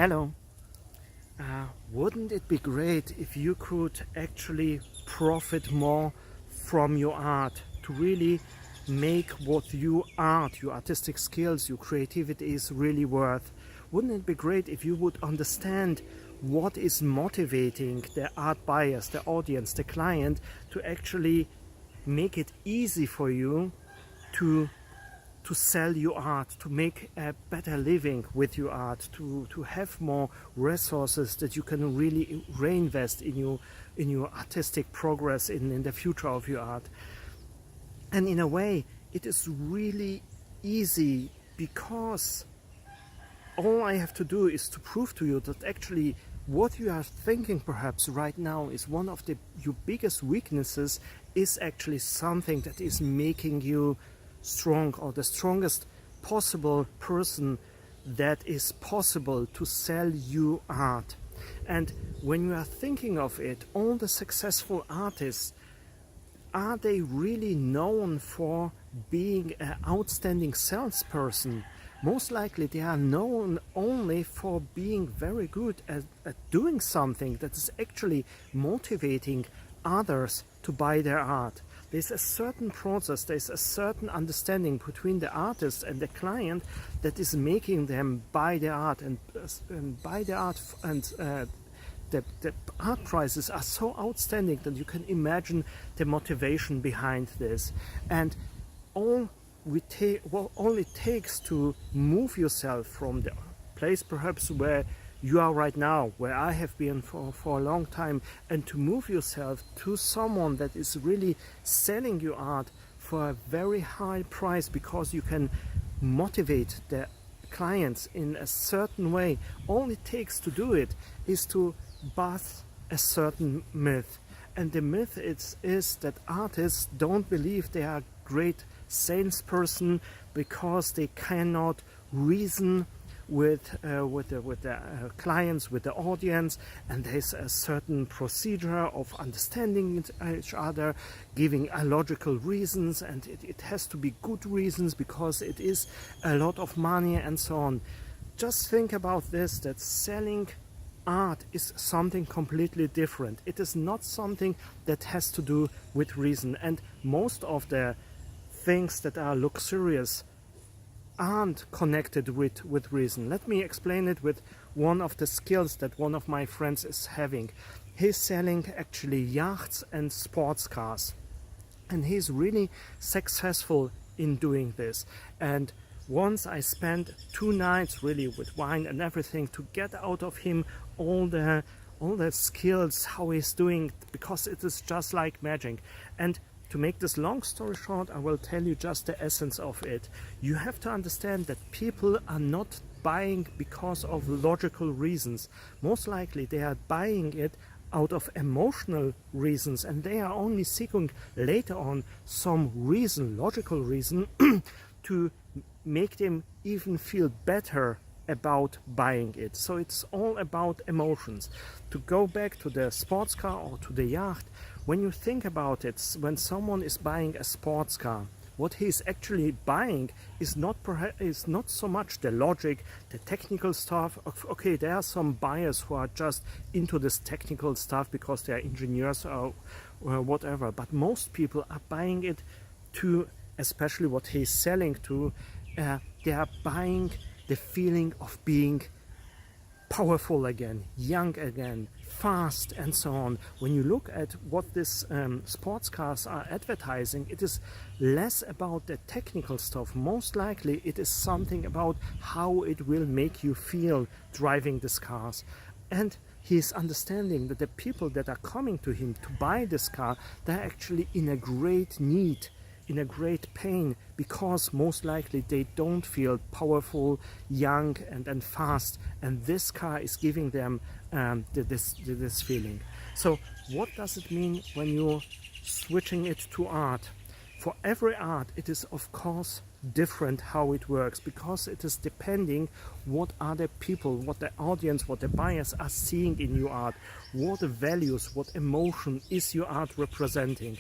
Hello. Wouldn't it be great if you could actually profit more from your art to really make what you art, your artistic skills, your creativity is really worth? Wouldn't it be great if you would understand what is motivating the art buyers, the audience, the client to actually make it easy for you to sell your art, to make a better living with your art, to have more resources that you can really reinvest in your artistic progress in the future of your art. And in a way, it is really easy because all I have to do is to prove to you that actually what you are thinking perhaps right now is one of your biggest weaknesses is actually something that is making you strong, or the strongest possible person that is possible to sell you art. And when you are thinking of it, all the successful artists, are they really known for being an outstanding salesperson? Most likely they are known only for being very good at doing something that is actually motivating others to buy their art. There's a certain process, there's a certain understanding between the artist and the client that is making them buy their art and buy the art, and the art prices are so outstanding that you can imagine the motivation behind this. And all it takes to move yourself from the place perhaps where you are right now, where I have been for a long time, and to move yourself to someone that is really selling your art for a very high price because you can motivate the clients in a certain way. All it takes to do it is to bust a certain myth. And the myth is that artists don't believe they are great salesperson because they cannot reason with the clients, with the audience, and there's a certain procedure of understanding each other, giving logical reasons, and it has to be good reasons because it is a lot of money and so on. Just think about this, that selling art is something completely different. It is not something that has to do with reason, and most of the things that are luxurious aren't connected with reason. Let me explain it with one of the skills that one of my friends is having. He's selling actually yachts and sports cars, and he's really successful in doing this. And once I spent 2 nights really with wine and everything to get out of him all the skills, how he's doing, because it is just like magic. And to make this long story short, I will tell you just the essence of it. You have to understand that people are not buying because of logical reasons. Most likely they are buying it out of emotional reasons, and they are only seeking later on some reason, logical reason, to make them even feel better about buying it. So it's all about emotions. To go back to the sports car or to the yacht, when you think about it, when someone is buying a sports car, what he's actually buying is not so much the logic, the technical stuff. Okay, there are some buyers who are just into this technical stuff because they are engineers or whatever, but most people are buying it to, especially what he's selling to, they are buying the feeling of being powerful again, young again, fast, and so on. When you look at what these sports cars are advertising, it is less about the technical stuff. Most likely it is something about how it will make you feel driving these cars. And he is understanding that the people that are coming to him to buy this car, they're actually in a great need, in a great pain, because most likely they don't feel powerful, young, and fast, and this car is giving them this feeling. So what does it mean when you're switching it to art? For every art, it is of course different how it works, because it is depending what other people, what the audience, what the buyers are seeing in your art, what the values, what emotion is your art representing.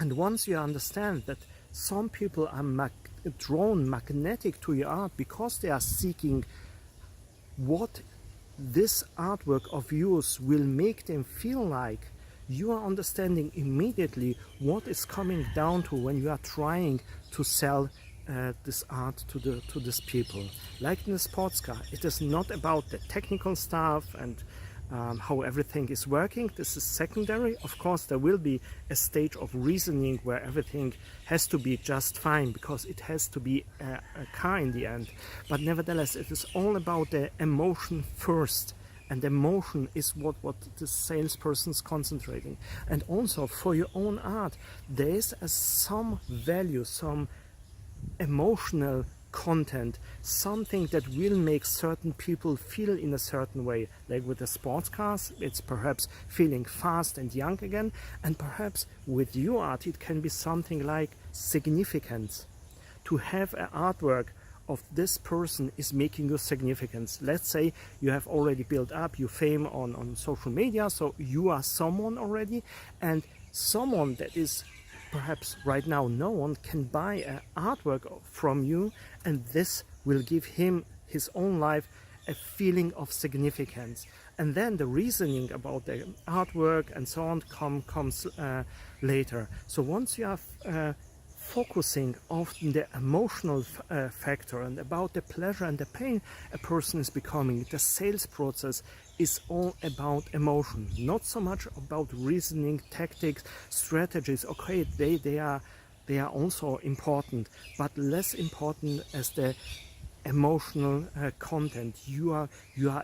And once you understand that some people are drawn magnetic to your art because they are seeking what this artwork of yours will make them feel like, you are understanding immediately what is coming down to when you are trying to sell this art to these people. Like in a sports car, it is not about the technical stuff and how everything is working. This is secondary. Of course, there will be a stage of reasoning where everything has to be just fine, because it has to be a car in the end. But nevertheless, it is all about the emotion first. And emotion is what the salesperson is concentrating. And also for your own art, there is some value, some emotional content, something that will make certain people feel in a certain way. Like with the sports cars, it's perhaps feeling fast and young again, and perhaps with your art it can be something like significance. To have an artwork of this person is making you significance. Let's say you have already built up your fame on social media, so you are someone already, and someone that is perhaps right now no one can buy an artwork from you, and this will give him his own life a feeling of significance. And then the reasoning about the artwork and so on comes later. So once you are focusing on the emotional factor and about the pleasure and the pain a person is becoming, the sales process is all about emotion, not so much about reasoning, tactics, strategies. Okay, they are also important, but less important as the emotional content you are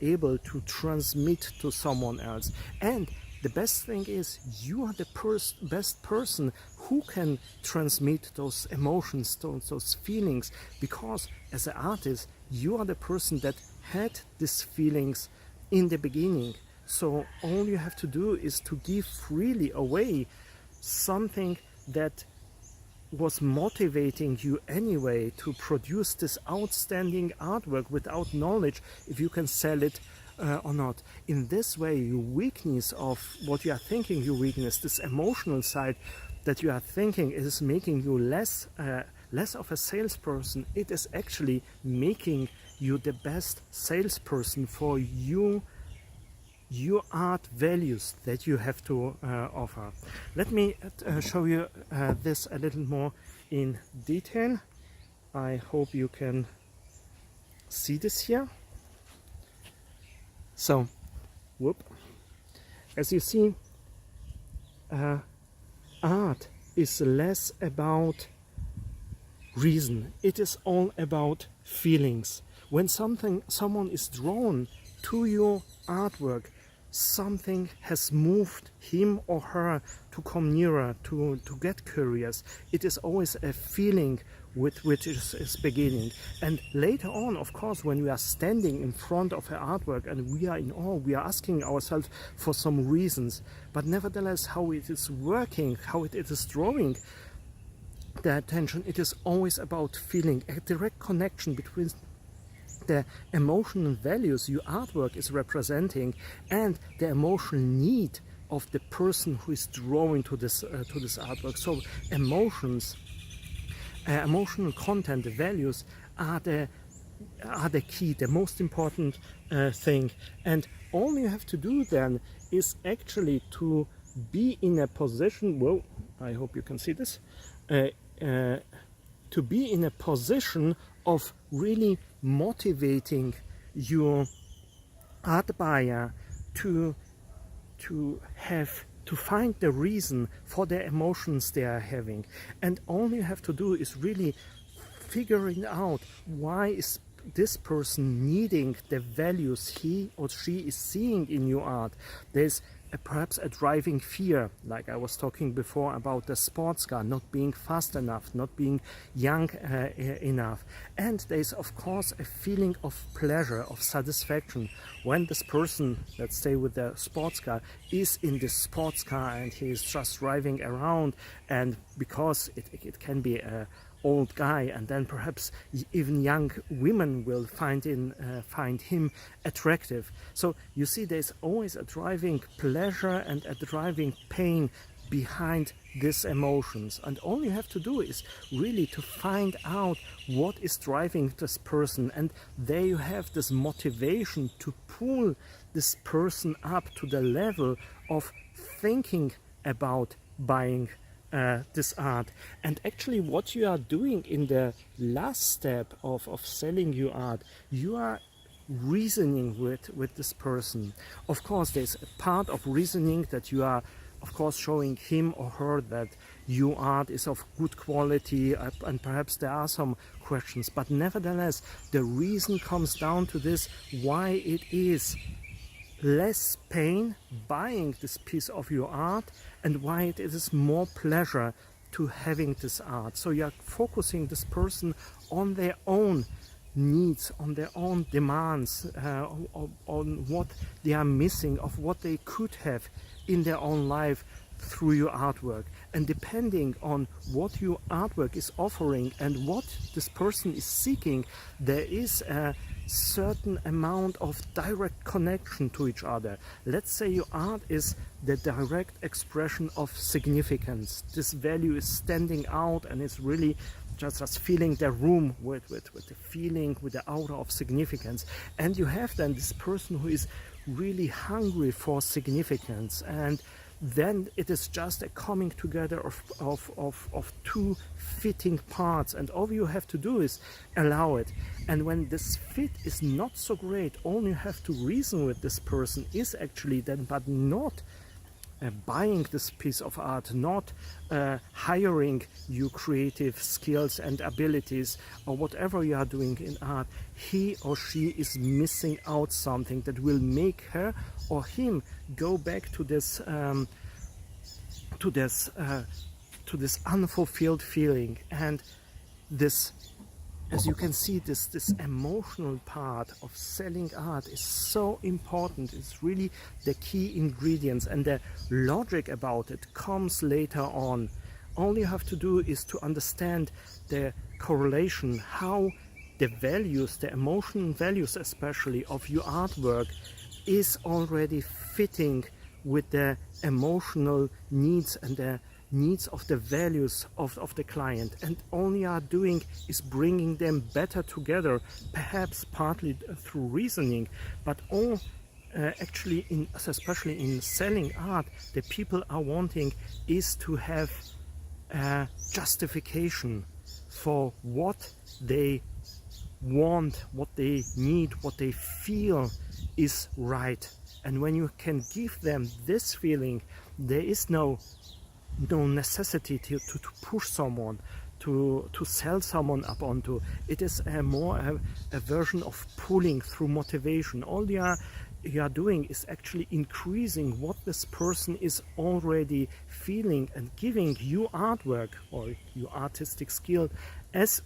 able to transmit to someone else. And the best thing is you are the best person who can transmit those emotions, those feelings, because as an artist you are the person that had these feelings in the beginning. So all you have to do is to give freely away something that was motivating you anyway to produce this outstanding artwork without knowledge if you can sell it or not. In this way, your weakness of what you are thinking, your weakness, this emotional side that you are thinking, is making you less of a salesperson. It is actually making you the best salesperson for your art values that you have to offer. Let me show you this a little more in detail. I hope you can see this here. So, as you see, art is less about reason. It is all about feelings. When someone is drawn to your artwork, something has moved him or her to come nearer, to get curious. It is always a feeling with which it is beginning. And later on, of course, when we are standing in front of an artwork and we are in awe, we are asking ourselves for some reasons. But nevertheless, how it is working, how it is drawing the attention, it is always about feeling, a direct connection between the emotional values your artwork is representing and the emotional need of the person who is drawing to this artwork. So emotions, emotional content, the values are the key, the most important thing. And all you have to do then is actually to be in a position, well, I hope you can see this, to be in a position of really motivating your art buyer to find the reason for the emotions they are having. And all you have to do is really figuring out why is this person needing the values he or she is seeing in your art. There's perhaps a driving fear, like I was talking before about the sports car, not being fast enough, not being young enough. And there's of course a feeling of pleasure, of satisfaction when this person, let's say with the sports car, is in this sports car and he is just driving around, and because it can be a old guy, and then perhaps even young women will find him attractive. So you see, there's always a driving pleasure and a driving pain behind these emotions, and all you have to do is really to find out what is driving this person, and there you have this motivation to pull this person up to the level of thinking about buying this art. And actually what you are doing in the last step of selling your art, you are reasoning with this person. Of course there's a part of reasoning that you are of course showing him or her that your art is of good quality, and perhaps there are some questions, but nevertheless the reason comes down to this, why it is less pain buying this piece of your art and why it is more pleasure to having this art. So you are focusing this person on their own needs, on their own demands, on what they are missing, of what they could have in their own life through your artwork. And depending on what your artwork is offering and what this person is seeking, there is a certain amount of direct connection to each other. Let's say your art is the direct expression of significance. This value is standing out and it's really just filling the room with the feeling, with the aura of significance. And you have then this person who is really hungry for significance, and then it is just a coming together of two fitting parts, and all you have to do is allow it. And when this fit is not so great, all you have to reason with this person is actually then, but not buying this piece of art, not hiring your creative skills and abilities or whatever you are doing in art. He or she is missing out something that will make her or him go back to this unfulfilled feeling. And this, as you can see, this emotional part of selling art is so important. It's really the key ingredients, and the logic about it comes later on. All you have to do is to understand the correlation, how the values, the emotional values especially of your artwork is already fitting with the emotional needs and the needs of the values of the client. And all you are doing is bringing them better together, perhaps partly through reasoning, but all actually, especially in selling art, the people are wanting is to have a justification for what they want, what they need, what they feel is right. And when you can give them this feeling, there is no necessity to push someone, to sell someone up onto. It is more a version of pulling through motivation. All you are doing is actually increasing what this person is already feeling and giving your artwork or your artistic skill as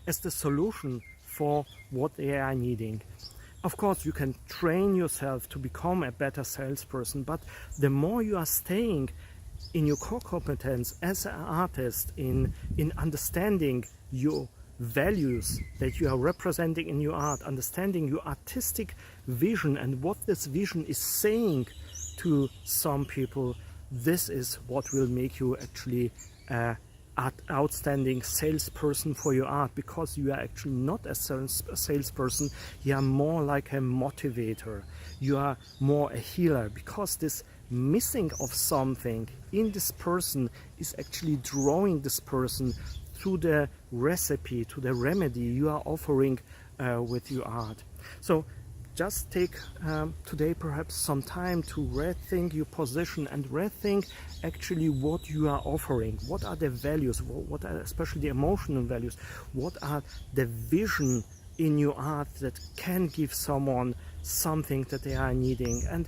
as the solution for what they are needing. Of course, you can train yourself to become a better salesperson, but the more you are staying in your core competence as an artist, in understanding your values that you are representing in your art, understanding your artistic vision and what this vision is saying to some people, this is what will make you actually an outstanding salesperson for your art, because you are actually not a salesperson, you are more like a motivator, you are more a healer, because this missing of something in this person is actually drawing this person to the recipe, to the remedy you are offering with your art. So just take today perhaps some time to rethink your position and rethink actually what you are offering. What are the values, what are especially the emotional values, what are the vision in your art that can give someone something that they are needing. And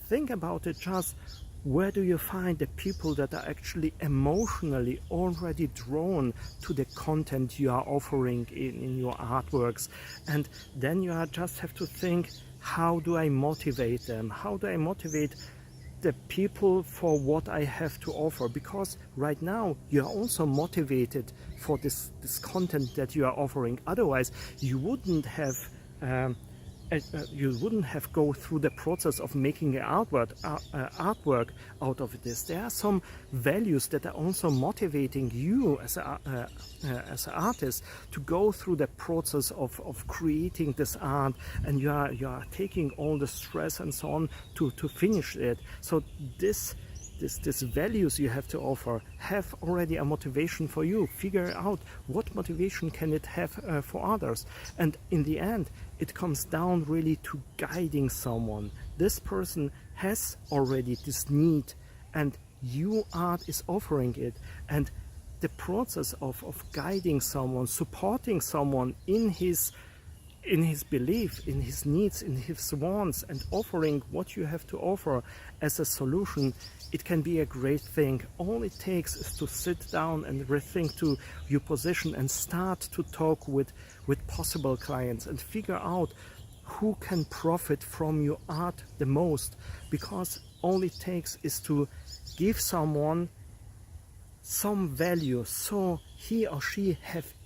think about it, just where do you find the people that are actually emotionally already drawn to the content you are offering in your artworks. And then you just have to think, how do I motivate them? How do I motivate the people for what I have to offer? Because right now you are also motivated for this content that you are offering. Otherwise you wouldn't have you wouldn't have go through the process of making an artwork out of this. There are some values that are also motivating you as an artist to go through the process of creating this art, and you are taking all the stress and so on to finish it. So this values you have to offer have already a motivation for you. Figure out what motivation can it have for others, and in the end it comes down really to guiding someone. This person has already this need and your art is offering it, and the process of guiding someone, supporting someone in his belief, in his needs, in his wants, and offering what you have to offer as a solution, it can be a great thing. All it takes is to sit down and rethink to your position and start to talk with possible clients and figure out who can profit from your art the most, because all it takes is to give someone some value so he or she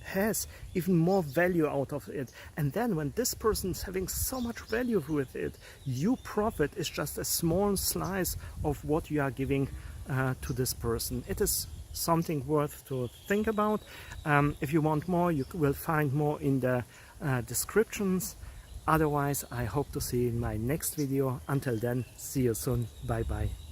has even more value out of it. And then when this person is having so much value with it, you profit is just a small slice of what you are giving to this person. It is something worth to think about. If you want more, you will find more in the descriptions. Otherwise, I hope to see you in my next video. Until then, see you soon. Bye bye.